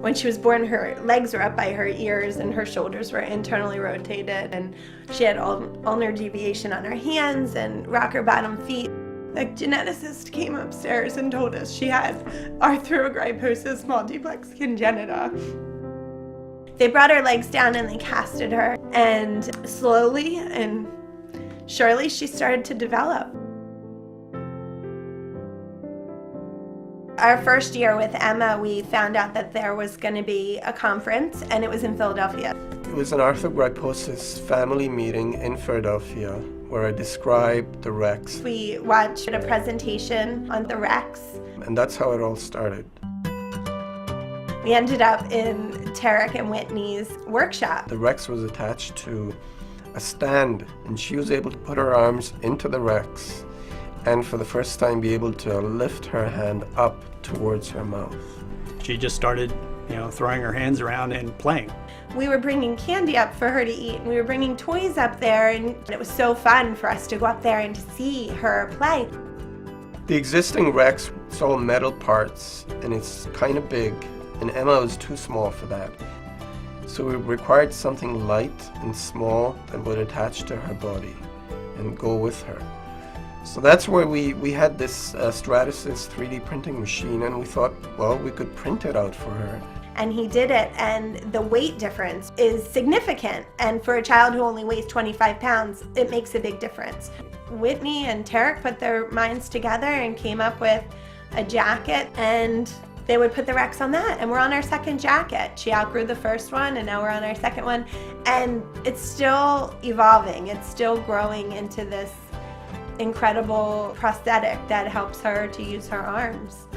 When she was born, her legs were up by her ears and her shoulders were internally rotated, and she had ulnar deviation on her hands and rocker bottom feet. The geneticist came upstairs and told us she had arthrogryposis multiplex congenita. They brought her legs down and they casted her, and slowly and surely she started to develop. Our first year with Emma, we found out that there was going to be a conference, and it was in Philadelphia. It was an arthrogryposis family meeting in Philadelphia where I described the Rex. We watched a presentation on the Rex. And that's how it all started. We ended up in Tarek and Whitney's workshop. The Rex was attached to a stand, and she was able to put her arms into the Rex and for the first time be able to lift her hand up towards her mouth. She just started, throwing her hands around and playing. We were bringing candy up for her to eat, and we were bringing toys up there, and it was so fun for us to go up there and to see her play. The existing Rex, it's all metal parts, and it's kind of big, and Emma was too small for that. So we required something light and small that would attach to her body and go with her. So that's where we had this Stratasys 3D printing machine, and we thought, well, we could print it out for her. And he did it, and the weight difference is significant. And for a child who only weighs 25 pounds, it makes a big difference. Whitney and Tarek put their minds together and came up with a jacket, and they would put the Rex on that, and we're on our second jacket. She outgrew the first one, and now we're on our second one. And it's still evolving. It's still growing into this incredible prosthetic that helps her to use her arms.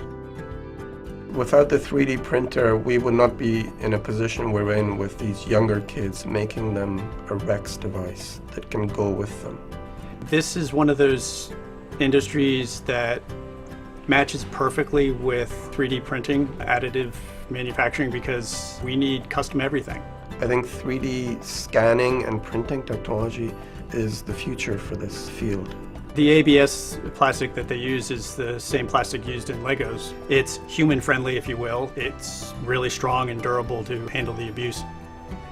Without the 3D printer, we would not be in a position we're in with these younger kids, making them a Rex device that can go with them. This is one of those industries that matches perfectly with 3D printing, additive manufacturing, because we need custom everything. I think 3D scanning and printing technology is the future for this field. The ABS plastic that they use is the same plastic used in Legos. It's human-friendly, if you will. It's really strong and durable to handle the abuse.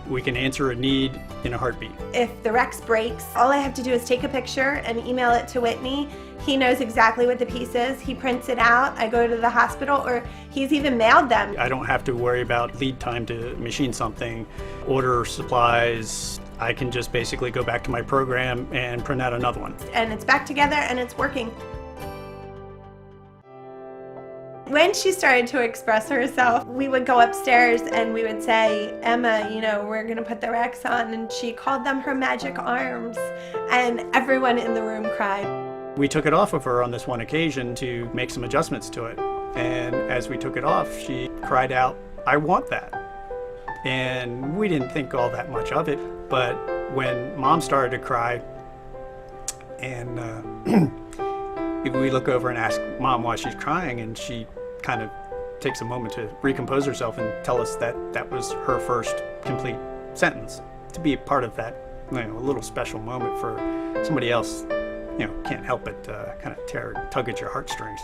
We can answer a need in a heartbeat. If the Rex breaks, all I have to do is take a picture and email it to Whitney. He knows exactly what the piece is. He prints it out. I go to the hospital, or he's even mailed them. I don't have to worry about lead time to machine something, order supplies. I can just basically go back to my program and print out another one. And it's back together and it's working. When she started to express herself, we would go upstairs and we would say, Emma, we're gonna put the Rex on, and she called them her magic arms, and everyone in the room cried. We took it off of her on this one occasion to make some adjustments to it. And as we took it off, she cried out, "I want that." And we didn't think all that much of it, but when Mom started to cry, and we look over and ask Mom why she's crying, and she kind of takes a moment to recompose herself and tell us that that was her first complete sentence. To be a part of that, a little special moment for somebody else, can't help but kind of tug at your heartstrings.